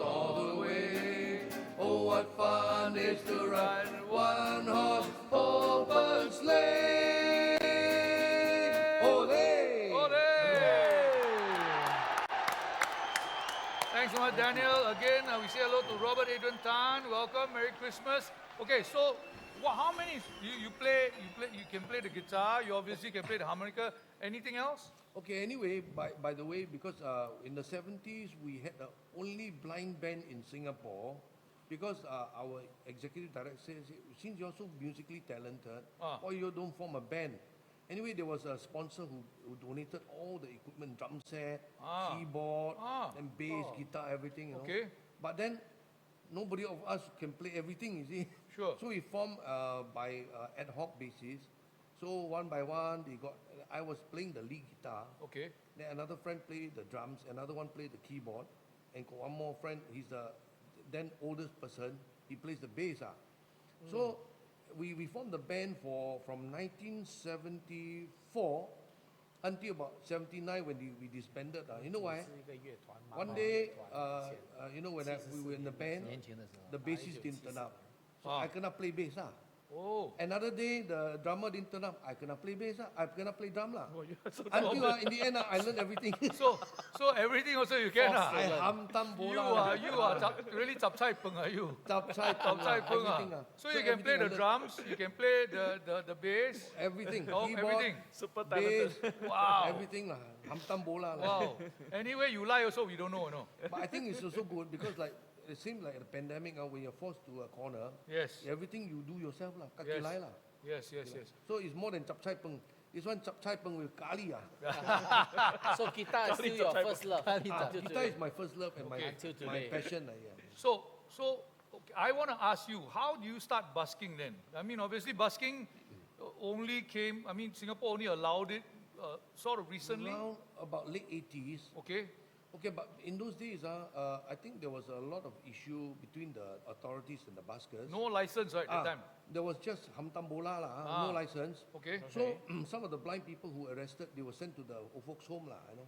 all the way. Oh, what fun it is to ride in a one-horse open sleigh. Ole! Thanks so much, Daniel. Again, we say hello to Robert Adrian Tan. Welcome, Merry Christmas. Okay, so how many? You can play the guitar. You obviously can play the harmonica. Anything else? Okay, anyway, by the way, because in the 70s, we had the only blind band in Singapore, because our executive director says, since you're so musically talented, why you don't form a band? Anyway, there was a sponsor who donated all the equipment, drum set, keyboard, and bass, guitar, everything, you know. Okay. But then, nobody of us can play everything, you see. Sure. So we formed by ad hoc basis. So one by one, I was playing the lead guitar. Okay. Then another friend played the drums, another one played the keyboard, and got one more friend, he's the then oldest person, he plays the bass. So we formed the band from 1974 until about 79 when we disbanded. You know why? One day, you know, when we were in the band, the bassist didn't turn up. So I cannot play bass. Oh. Another day, the drummer didn't turn up. I cannot play bass. I cannot play drum. Oh, you're so Until in the end, I learned everything. So everything also you can. I hum tam You bola. are really chap chai peng, are you? Chap chai Chap chai peng. everything. So you can play the everything I learned. drums, you can play the bass. Everything. Oh, Keyboard, everything. Super bass, talented. Wow. everything. Hum tam bola. Wow. Anyway, you lie also, we don't know, no? But I think it's also good because it seems like the pandemic, when you're forced to a corner, Yes. everything you do yourself. Kaki Yes. lai. Yes. So it's more than chap chai peng. This one chap chai peng with kali. So guitar is still your first love. until Guitar today. is my first love and Until my today. passion. So okay, I want to ask you, how do you start busking then? I mean, obviously busking only came, Singapore only allowed it sort of recently. Around about late 80s. Okay. Okay, but in those days, I think there was a lot of issue between the authorities and the buskers. No license, right, at the time. There was just hamtambola, no license. Okay. So some of the blind people who were arrested, they were sent to the old folks' home, you know.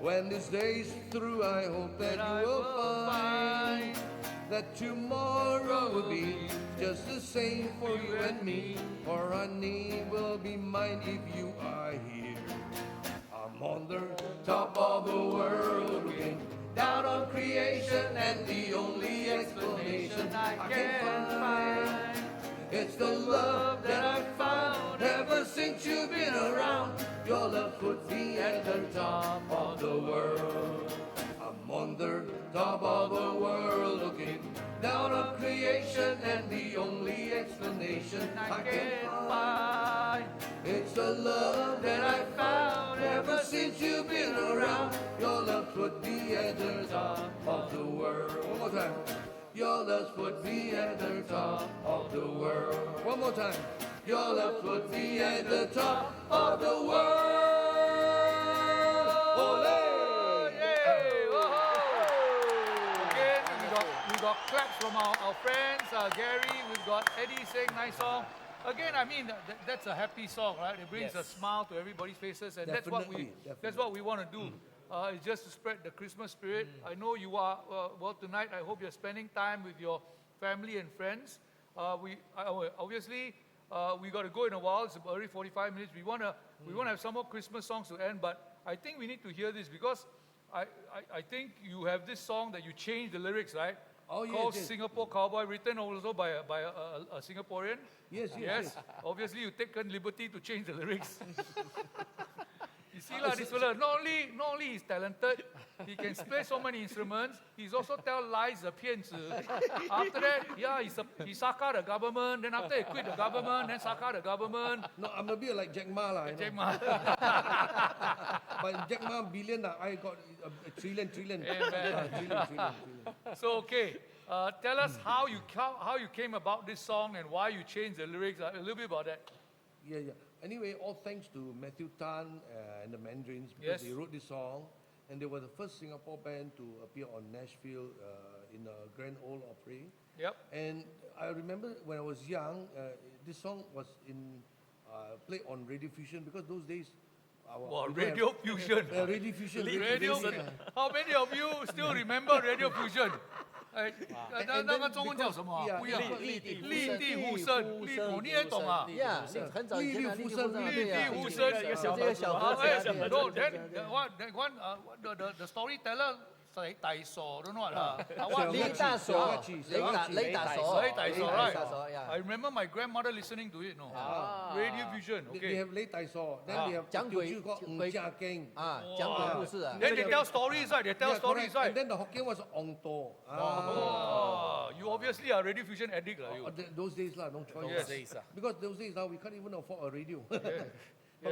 When this day's through, I hope that you will find that tomorrow will be just the same for you and me. For honey will be mine if you are here. I'm on the top of the world looking down on creation, and the only explanation I can find, it's the love that I found ever since you've been around. Your love put me at the top of the world. I'm on the top of the world looking down on creation, and the only explanation I can find, it's the love that I found ever since you've been around. Your love put me at the top of the world. One more time. Your love put me at the top of the world. One more time. Your love put me at the top of the world. Ole! Yay! Whoa! Again, we got claps from our friends. Gary, we've got Eddie saying nice song. Again, I mean, that's a happy song, right? It brings a smile to everybody's faces, and that's what we want to do. It's just to spread the Christmas spirit. I know you are, well, tonight I hope you're spending time with your family and friends. Obviously, we got to go in a while. It's already 45 minutes. We want to have some more Christmas songs to end, but I think we need to hear this because I think you have this song that you changed the lyrics, right? Oh, yes, Called yes. Singapore Cowboy, written also by a Singaporean. Yes. Obviously, you taken liberty to change the lyrics. You see, this fella, not only he's talented, he can play so many instruments, he's also tell lies, 骗子. After that, he saka the government, then after he quit the government, then saka the government. No, I'm a bit like Jack Ma. Jack Ma. But Jack Ma billion, I got a trillion. Trillion. So, okay, tell us how you came about this song and why you changed the lyrics, a little bit about that. Yeah. Anyway, all thanks to Matthew Tan and the Mandarins, because they wrote this song, and they were the first Singapore band to appear on Nashville in a Grand Ole Opry. Yep. And I remember when I was young, this song was played on Radio Fusion, because those days. Radio Fusion. Radio Fusion. How many of you still remember Radio Fusion? 那个中文叫什么啊？不一样。立地呼声，你也懂啊？很早以前的立地呼声，立地呼声，有这个小歌词。No, then one, the storyteller 大傻 don't know what 啦。雷大锁，雷大锁 right? I remember my grandmother listening to it. No, Radio Fusion. They Okay. have 雷大锁, then they have 讲鬼家經讲鬼故事啊。 Then they tell stories, right? They tell stories, right? And then the Hokkien was on to. You obviously are Radio Fusion addict, lah. You. Those days, no choice. Yes. Because those days now we can't even afford a radio. But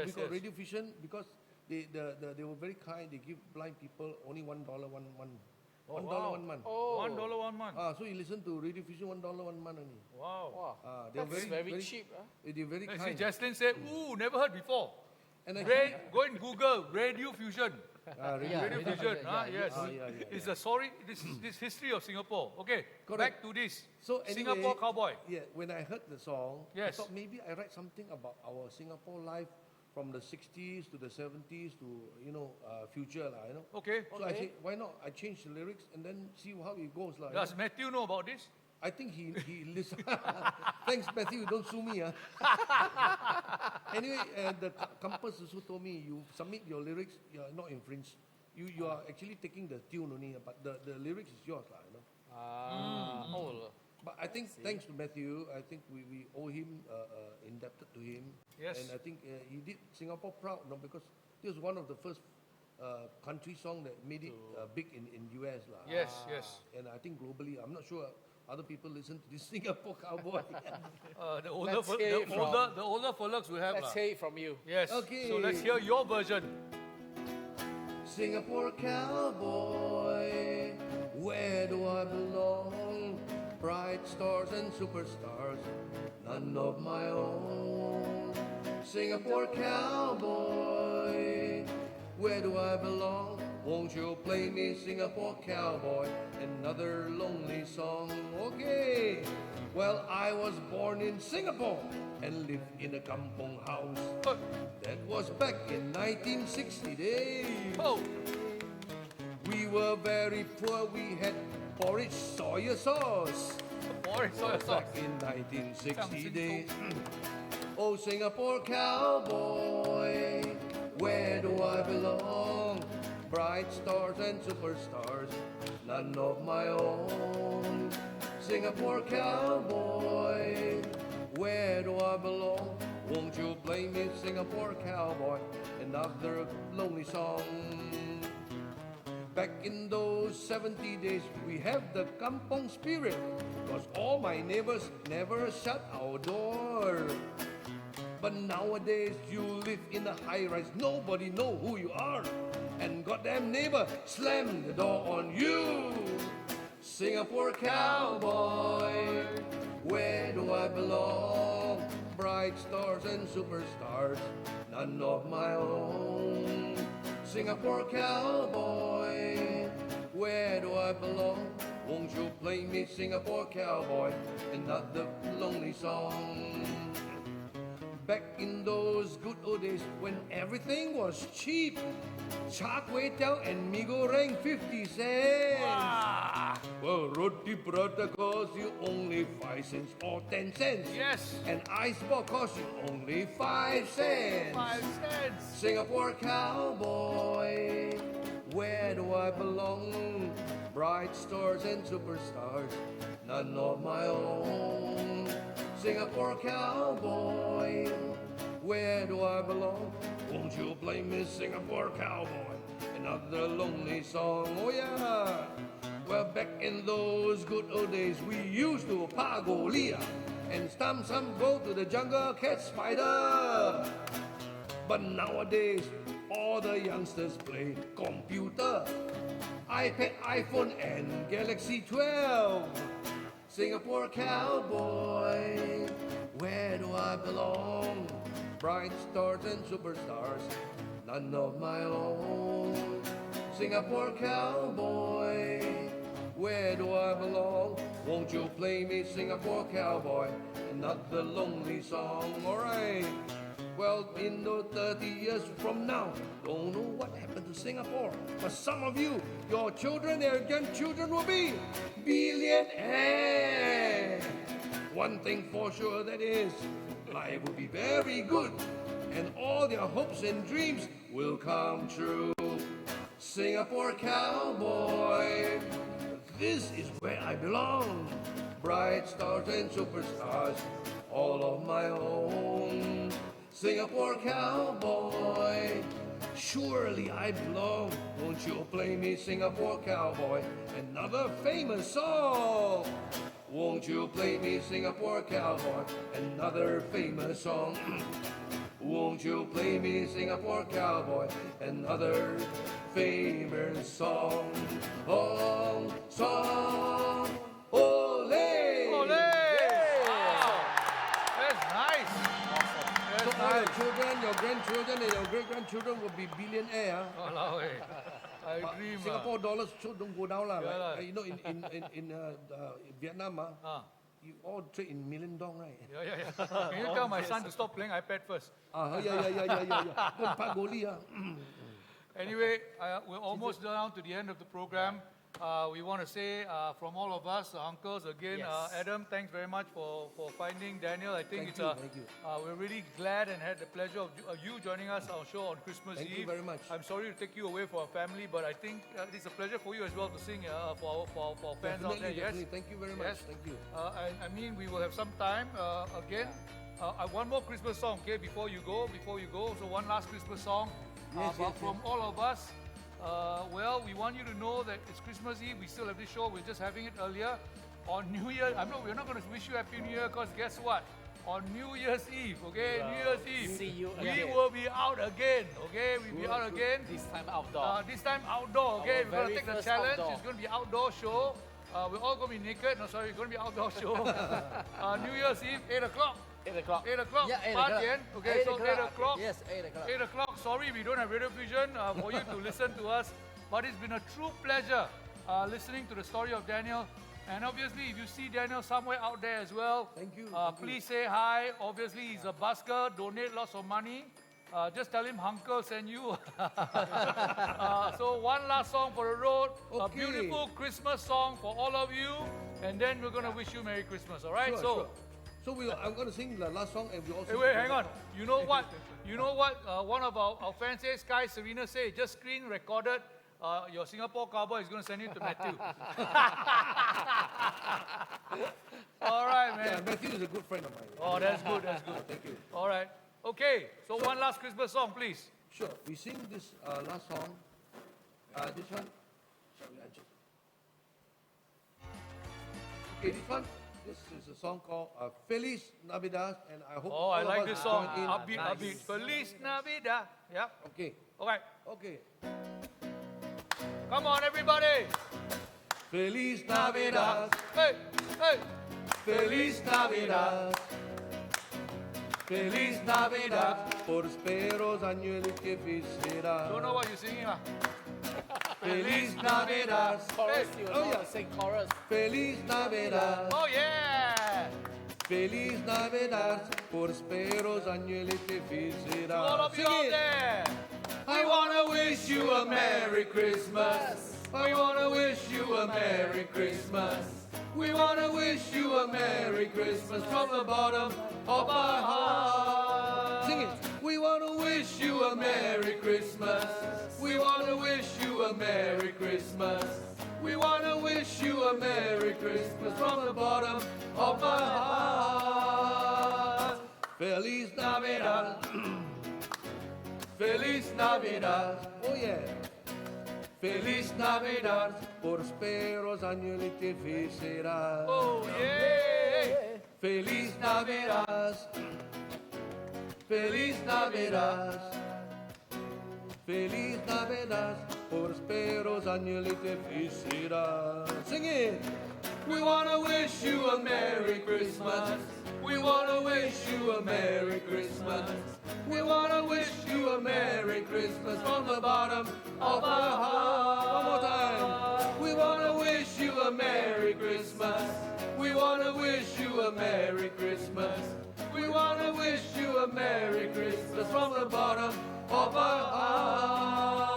we got Radio Fusion because they were very kind. They give blind people only $1 one month. $1 1 month. $1 1 month. So you listen to Radio Fusion $1 1 month only. Wow. They're very cheap. They're very See, kind. Jocelyn said, "Ooh, never heard before." And Go and Google Radio Fusion. Radio Fusion. Yes. It's a story. This history of Singapore. Okay. Correct. Back to this. So anyway, Singapore Cowboy. Yeah. When I heard the song, I Yes. thought maybe I write something about our Singapore life from the 60s to the 70s to future, Okay. So I said, why not? I change the lyrics and then see how it goes, Does Matthew know about this? I think he listen. Thanks, Matthew. Don't sue me, Anyway, the campus also told me you submit your lyrics. You are not infringed. You are actually taking the tune only, but the lyrics is yours, But I think thanks to Matthew, I think we owe him, indebted to him. Yes. And I think he did Singapore proud, because this was one of the first country song that made it big in US, Yes. And I think globally, I'm not sure other people listen to this Singapore Cowboy. The older fellas will have. Let's hear it from you. Yes. Okay. So let's hear your version. Singapore Cowboy, where do I belong? Bright stars and superstars, none of my own. Singapore Cowboy, where do I belong? Won't you play me Singapore Cowboy, another lonely song? Okay, well, I was born in Singapore and lived in a kampong house. That was back in 1960 days. Oh. We were very poor, we had porridge soy sauce. Porridge soy sauce. Back in 1960 days. Oh, Singapore cowboy, where do I belong? Bright stars and superstars, none of my own. Singapore cowboy, where do I belong? Won't you play me Singapore cowboy, another lonely song? Back in those 70 days, we have the kampong spirit, cause all my neighbors never shut our door. But nowadays you live in a high rise, nobody know who you are, and goddamn neighbor slam the door on you. Singapore cowboy, where do I belong? Bright stars and superstars, none of my own. Singapore cowboy, where do I belong? Won't you play me Singapore cowboy, another lonely song? Back in those good old days when everything was cheap, char kway teow and mee goreng 50 cents. Well, roti prata cost you only 5 cents or 10 cents. Yes. And ice ball cost you only 5 cents. 5 cents. Singapore cowboy, where do I belong? Bright stars and superstars, none of my own. Singapore cowboy, where do I belong? Won't you play me Singapore cowboy, another lonely song? Oh yeah. Well, back in those good old days, we used to pagolia and stamp some go to the jungle catch spider. But nowadays, all the youngsters play computer, iPad, iPhone, and Galaxy 12. Singapore cowboy, where do I belong? Bright stars and superstars, none of my own. Singapore cowboy, where do I belong? Won't you play me Singapore cowboy, another lonely song? Alright. Well, in the 30 years from now, don't know what happened to Singapore. But some of you, your children, their grandchildren will be billionaires. One thing for sure, that is, life will be very good, and all their hopes and dreams will come true. Singapore cowboy, this is where I belong. Bright stars and superstars, all of my own. Singapore cowboy, surely I belong. Won't you play me Singapore cowboy, another famous song? Won't you play me Singapore cowboy, another famous song? Won't you play me Singapore cowboy, another famous song? Song, ole! Ole! Wow. That's nice. So That's all your nice. children, your grandchildren, and your great-grandchildren will be billionaire. Walao, eh. I But dream. Singapore dollars sure don't go down lah. Yeah lah. Like, you know, in Vietnam, you all trade in million dong, right? Yeah. Can you tell my son to stop playing iPad first? Yeah. Go Pagoli, Anyway, we're almost down to the end of the program. We want to say from all of us, uncles, again, Adam, thanks very much for finding Daniel. I think Thank you. we're really glad and had the pleasure of you joining us on our show on Christmas Thank Eve. you very much. I'm sorry to take you away from our family, but I think it's a pleasure for you as well to sing for our fans out there. Definitely. Thank you very much. Yes. Thank you. I mean, we will have some time again. One more Christmas song, okay, before you go. So one last Christmas song. Yes, But yes, from all of us, well, we want you to know that it's Christmas Eve. We still have this show. We're just having it earlier. On New Year, we're not going to wish you Happy New Year because guess what? On New Year's Eve, okay? New Year's Eve. See you We again. will be out again, okay? We'll be out again. This time outdoor. This time outdoor, okay? Our We're going very to take the first challenge. outdoor. It's going to be outdoor show. We're all going to be naked. No, sorry, it's going to be outdoor show. New Year's Eve, 8 o'clock. 8 o'clock. 8 o'clock. Yeah, 8 8 o'clock. Okay, so 8 o'clock. Yes, 8 o'clock. 8 o'clock. Sorry, we don't have Radio Vision for you to listen to us. But it's been a true pleasure listening to the story of Daniel. And obviously, if you see Daniel somewhere out there as well, Thank you. please say hi. Obviously, he's a busker. Donate lots of money. just tell him HUNKle sent you. So one last song for the road, a Okay. beautiful Christmas song for all of you, and then we're going to wish you Merry Christmas, all right? Sure, so, sure. So I'm going to sing the last song, and we also. hey, wait, hang on. You know what? One of our fans says, Sky Serena say, just screen recorded. Your Singapore cowboy is going to send it to Matthew. All right, Yeah, man. Matthew is a good friend of mine. Oh, that's good. That's good. Thank you. All right. Okay. So one last Christmas song, please. Sure. We sing this last song. This one. Shall we adjust? Okay, this one. This is a song called Feliz Navidad, and I hope Oh, all I of like us this will song. join in. Upbeat, upbeat. Feliz Navidad. Yeah. Okay. All right. Okay. Come on, everybody. Feliz Navidad. Hey, hey. Feliz Navidad. Feliz Navidad. Prosperos años que felicidad. Don't know what you're singing, lah. Feliz Navidad. Chorus, you Oh, know, yeah. sing chorus. Feliz Navidad. Oh, yeah. Feliz Navidad. Prosperos años de felicidad. All of you out there. I wanna wish you a Merry Christmas. I wanna wish you a Merry Christmas. We wanna wish you a Merry Christmas from the bottom of our heart. Sing it. We wanna wish you a Merry Christmas. We wanna wish you a Merry Christmas. We wanna wish you a Merry Christmas from the bottom of our heart. Feliz Navidad. Feliz Navidad, oh yeah. Feliz Navidad, prosperos años de felicidad. Oh, yeah. Feliz Navidad, Feliz Navidad, Feliz Navidad, prosperos años de felicidad. Sing it. We wanna wish you a Merry Christmas. We wanna wish you a Merry Christmas. We wanna wish you a Merry Christmas from the bottom of our heart. One more time. We wanna wish you a Merry Christmas. We wanna wish you a Merry Christmas. We wanna wish you a Merry Christmas from the bottom of our heart.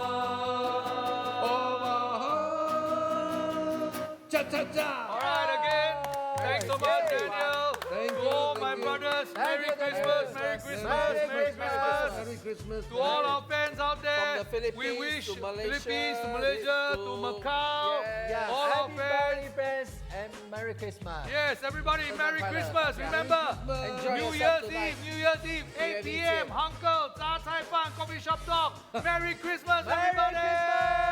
Of our heart. Cha cha cha. All right, again. Thanks so much, Daniel. Thank To you, all thank my you. brothers, Merry Christmas, Merry Christmas, Merry Christmas. Merry Christmas. To all our fans out there, From the we wish Philippines to Malaysia, Philippines to Malaysia to Macau, Yeah. all our Happy fans. birthday, friends, and Merry Christmas. Yes, everybody, Merry Christmas. Remember, Enjoy New yourself Year's tonight. Eve, New Year's Eve, 8 p.m. HUNKle 杂菜饭 Coffeeshop Talk. Merry Christmas, Merry everybody. Christmas.